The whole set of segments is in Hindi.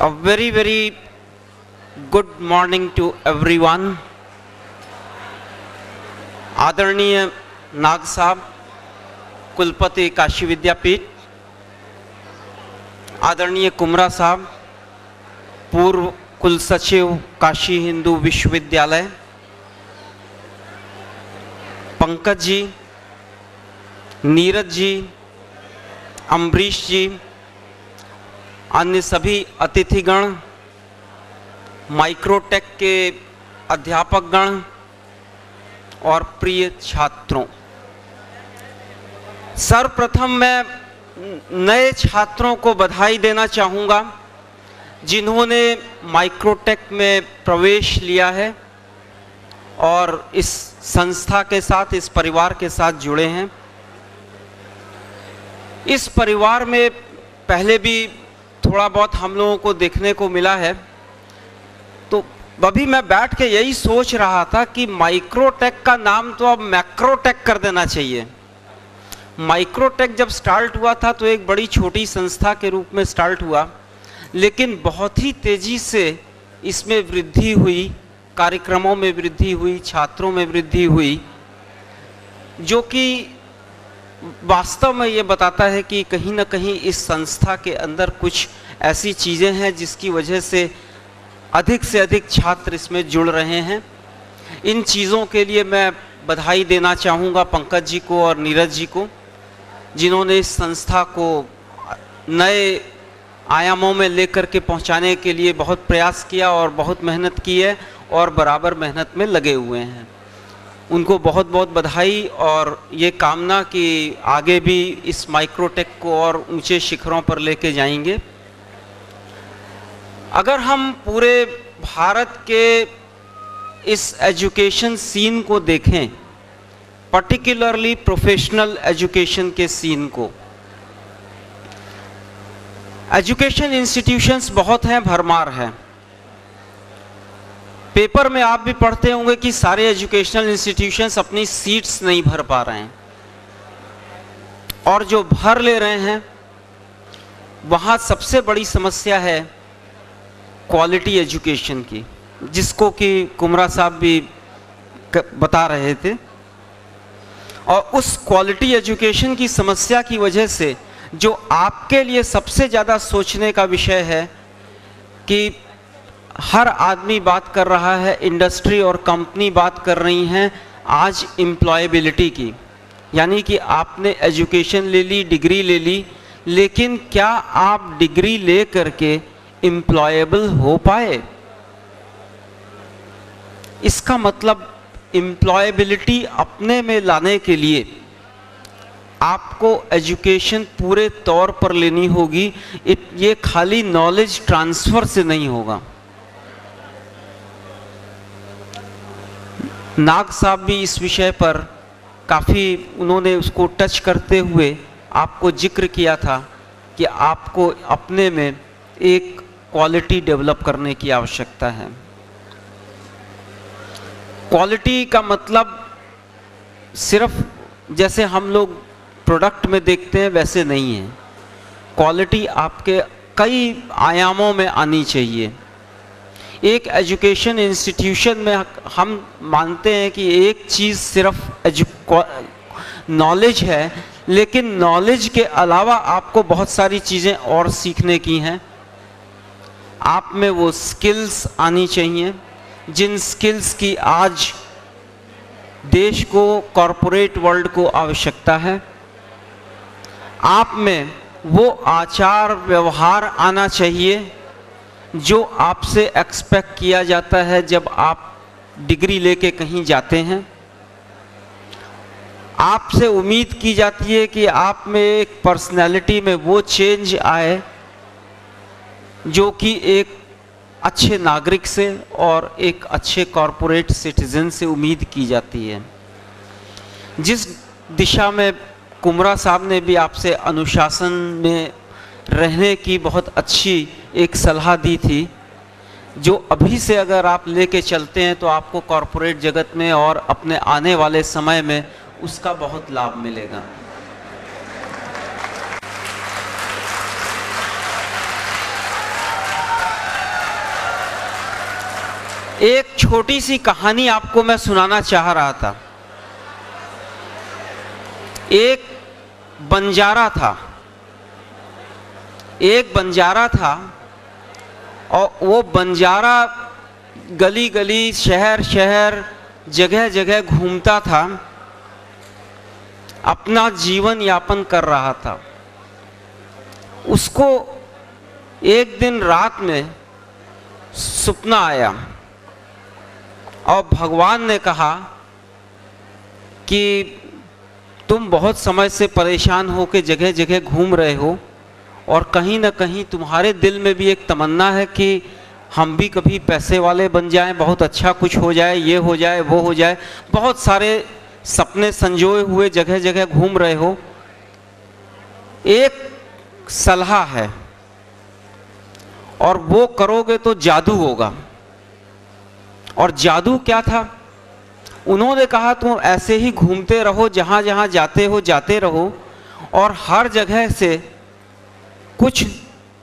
A very, very good morning to everyone. आदरणीय नाग साहब, कुलपति काशी विद्यापीठ, आदरणीय कुमरा साहब, पूर्व कुल सचिव काशी हिंदू विश्वविद्यालय, पंकज जी, नीरज जी, अम्बरीश जी, अन्य सभी अतिथिगण, माइक्रोटेक के अध्यापकगण और प्रिय छात्रों, सर्वप्रथम मैं नए छात्रों को बधाई देना चाहूँगा जिन्होंने माइक्रोटेक में प्रवेश लिया है और इस संस्था के साथ, इस परिवार के साथ जुड़े हैं। इस परिवार में पहले भी थोड़ा बहुत हम लोगों को देखने को मिला है, तो अभी मैं बैठ के यही सोच रहा था कि माइक्रोटेक का नाम तो अब मैक्रोटेक कर देना चाहिए। माइक्रोटेक जब स्टार्ट हुआ था तो एक बड़ी छोटी संस्था के रूप में स्टार्ट हुआ, लेकिन बहुत ही तेजी से इसमें वृद्धि हुई, कार्यक्रमों में वृद्धि हुई, छात्रों में वृद्धि हुई, जो कि वास्तव में ये बताता है कि कहीं ना कहीं इस संस्था के अंदर कुछ ऐसी चीज़ें हैं जिसकी वजह से अधिक छात्र इसमें जुड़ रहे हैं। इन चीज़ों के लिए मैं बधाई देना चाहूँगा पंकज जी को और नीरज जी को, जिन्होंने इस संस्था को नए आयामों में लेकर के पहुँचाने के लिए बहुत प्रयास किया और बहुत मेहनत की है और बराबर मेहनत में लगे हुए हैं। उनको बहुत बहुत बधाई और ये कामना कि आगे भी इस माइक्रोटेक को और ऊंचे शिखरों पर लेके जाएंगे। अगर हम पूरे भारत के इस एजुकेशन सीन को देखें, पर्टिकुलरली प्रोफेशनल एजुकेशन के सीन को, एजुकेशन इंस्टीट्यूशंस बहुत हैं, भरमार हैं। पेपर में आप भी पढ़ते होंगे कि सारे एजुकेशनल इंस्टीट्यूशंस अपनी सीट्स नहीं भर पा रहे हैं, और जो भर ले रहे हैं वहाँ सबसे बड़ी समस्या है क्वालिटी एजुकेशन की, जिसको कि कुमरा साहब भी बता रहे थे। और उस क्वालिटी एजुकेशन की समस्या की वजह से जो आपके लिए सबसे ज़्यादा सोचने का विषय है कि हर आदमी बात कर रहा है, इंडस्ट्री और कंपनी बात कर रही हैं आज एम्प्लॉयबिलिटी की, यानी कि आपने एजुकेशन ले ली, डिग्री ले ली, लेकिन क्या आप डिग्री ले करके एम्प्लॉयबल हो पाए? इसका मतलब एम्प्लॉयबिलिटी अपने में लाने के लिए आपको एजुकेशन पूरे तौर पर लेनी होगी। ये खाली नॉलेज ट्रांसफ़र से नहीं होगा। नाग साहब भी इस विषय पर काफ़ी उन्होंने उसको टच करते हुए आपको जिक्र किया था कि आपको अपने में एक क्वालिटी डेवलप करने की आवश्यकता है। क्वालिटी का मतलब सिर्फ जैसे हम लोग प्रोडक्ट में देखते हैं वैसे नहीं है। क्वालिटी आपके कई आयामों में आनी चाहिए। एक एजुकेशन इंस्टीट्यूशन में हम मानते हैं कि एक चीज़ सिर्फ नॉलेज है, लेकिन नॉलेज के अलावा आपको बहुत सारी चीज़ें और सीखने की हैं। आप में वो स्किल्स आनी चाहिए जिन स्किल्स की आज देश को, कॉरपोरेट वर्ल्ड को आवश्यकता है। आप में वो आचार व्यवहार आना चाहिए जो आपसे एक्सपेक्ट किया जाता है जब आप डिग्री लेके कहीं जाते हैं। आपसे उम्मीद की जाती है कि आप में एक पर्सनैलिटी में वो चेंज आए जो कि एक अच्छे नागरिक से और एक अच्छे कॉरपोरेट सिटीजन से उम्मीद की जाती है। जिस दिशा में कुमरा साहब ने भी आपसे अनुशासन में रहने की बहुत अच्छी एक सलाह दी थी, जो अभी से अगर आप लेके चलते हैं तो आपको कॉरपोरेट जगत में और अपने आने वाले समय में उसका बहुत लाभ मिलेगा। एक छोटी सी कहानी आपको मैं सुनाना चाह रहा था। एक बंजारा था और वो बंजारा गली गली, शहर शहर, जगह जगह घूमता था, अपना जीवन यापन कर रहा था। उसको एक दिन रात में सपना आया और भगवान ने कहा कि तुम बहुत समय से परेशान होकर जगह जगह घूम रहे हो और कहीं ना कहीं तुम्हारे दिल में भी एक तमन्ना है कि हम भी कभी पैसे वाले बन जाएं, बहुत अच्छा कुछ हो जाए, ये हो जाए, वो हो जाए, बहुत सारे सपने संजोए हुए जगह जगह घूम रहे हो। एक सलाह है और वो करोगे तो जादू होगा। और जादू क्या था? उन्होंने कहा तुम ऐसे ही घूमते रहो, जहां जहां जाते हो जाते रहो और हर जगह से कुछ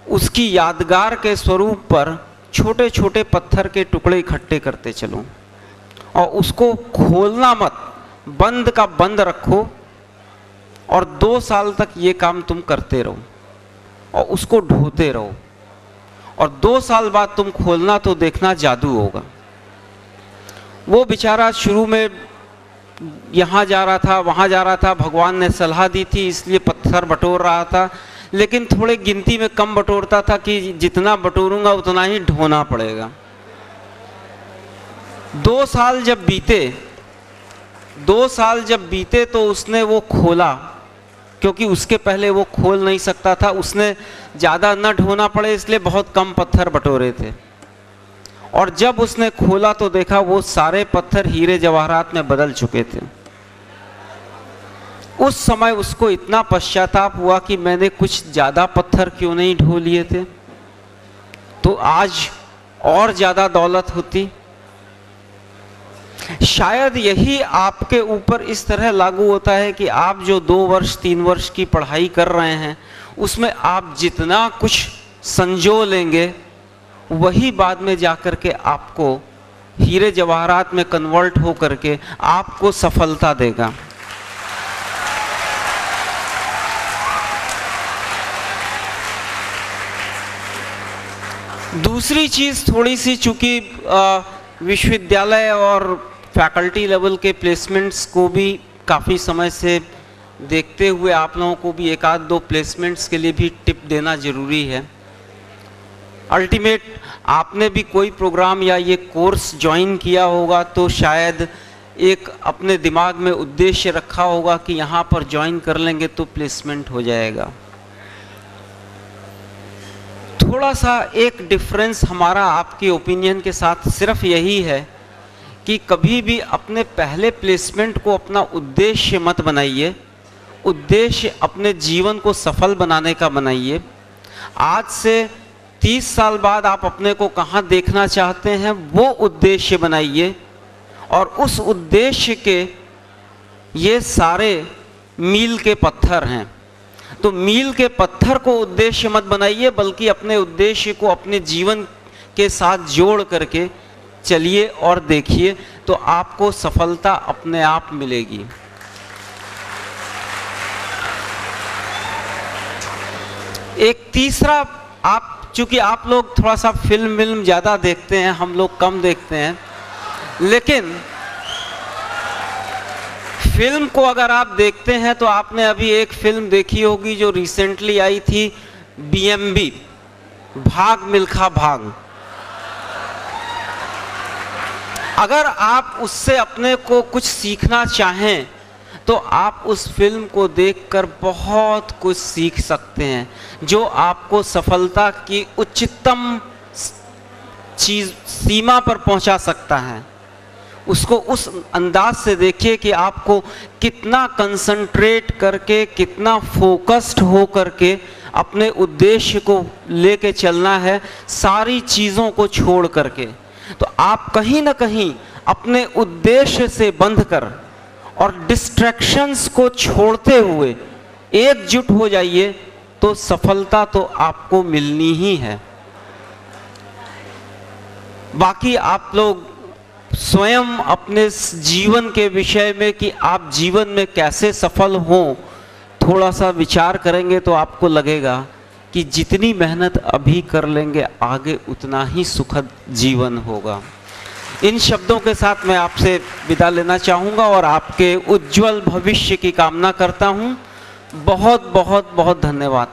उसकी यादगार के स्वरूप पर छोटे छोटे पत्थर के टुकड़े इकट्ठे करते चलो और उसको खोलना मत, बंद का बंद रखो और 2 साल तक ये काम तुम करते रहो और उसको ढोते रहो और 2 साल बाद तुम खोलना तो देखना जादू होगा। वो बेचारा शुरू में यहाँ जा रहा था, वहाँ जा रहा था, भगवान ने सलाह दी थी इसलिए पत्थर बटोर रहा था, लेकिन थोड़े गिनती में कम बटोरता था कि जितना बटोरूंगा उतना ही ढोना पड़ेगा। 2 साल जब बीते तो उसने वो खोला, क्योंकि उसके पहले वो खोल नहीं सकता था। उसने ज़्यादा न ढोना पड़े इसलिए बहुत कम पत्थर बटोरे थे और जब उसने खोला तो देखा वो सारे पत्थर हीरे जवाहरात में बदल चुके थे। उस समय उसको इतना पश्चाताप हुआ कि मैंने कुछ ज़्यादा पत्थर क्यों नहीं ढो लिए थे, तो आज और ज़्यादा दौलत होती। शायद यही आपके ऊपर इस तरह लागू होता है कि आप जो 2 वर्ष 3 वर्ष की पढ़ाई कर रहे हैं उसमें आप जितना कुछ संजो लेंगे वही बाद में जाकर के आपको हीरे जवाहरात में कन्वर्ट हो करके आपको सफलता देगा। दूसरी चीज़ थोड़ी सी, चूँकि विश्वविद्यालय और फैकल्टी लेवल के प्लेसमेंट्स को भी काफ़ी समय से देखते हुए आप लोगों को भी 1-2 प्लेसमेंट्स के लिए भी टिप देना ज़रूरी है। अल्टीमेट आपने भी कोई प्रोग्राम या ये कोर्स ज्वाइन किया होगा तो शायद एक अपने दिमाग में उद्देश्य रखा होगा कि यहाँ पर ज्वाइन कर लेंगे तो प्लेसमेंट हो जाएगा। थोड़ा सा एक डिफरेंस हमारा आपके ओपिनियन के साथ सिर्फ यही है कि कभी भी अपने पहले प्लेसमेंट को अपना उद्देश्य मत बनाइए। उद्देश्य अपने जीवन को सफल बनाने का बनाइए। आज से 30 साल बाद आप अपने को कहाँ देखना चाहते हैं वो उद्देश्य बनाइए और उस उद्देश्य के ये सारे मील के पत्थर हैं। तो मील के पत्थर को उद्देश्य मत बनाइए, बल्कि अपने उद्देश्य को अपने जीवन के साथ जोड़ करके चलिए और देखिए, तो आपको सफलता अपने आप मिलेगी। एक तीसरा, आप चूंकि आप लोग थोड़ा सा फिल्म ज़्यादा देखते हैं, हम लोग कम देखते हैं, लेकिन फिल्म को अगर आप देखते हैं तो आपने अभी एक फिल्म देखी होगी जो रिसेंटली आई थी, BMB, भाग मिल्खा भाग। अगर आप उससे अपने को कुछ सीखना चाहें तो आप उस फिल्म को देखकर बहुत कुछ सीख सकते हैं, जो आपको सफलता की उच्चतम चीज सीमा पर पहुंचा सकता है। उसको उस अंदाज से देखिए कि आपको कितना कंसंट्रेट करके, कितना फोकस्ड हो करके अपने उद्देश्य को लेके चलना है, सारी चीज़ों को छोड़ करके। तो आप कहीं ना कहीं अपने उद्देश्य से बंधकर और डिस्ट्रैक्शंस को छोड़ते हुए एकजुट हो जाइए, तो सफलता तो आपको मिलनी ही है। बाकी आप लोग स्वयं अपने जीवन के विषय में कि आप जीवन में कैसे सफल हों, थोड़ा सा विचार करेंगे तो आपको लगेगा कि जितनी मेहनत अभी कर लेंगे आगे उतना ही सुखद जीवन होगा। इन शब्दों के साथ मैं आपसे विदा लेना चाहूँगा और आपके उज्जवल भविष्य की कामना करता हूँ। बहुत बहुत बहुत धन्यवाद।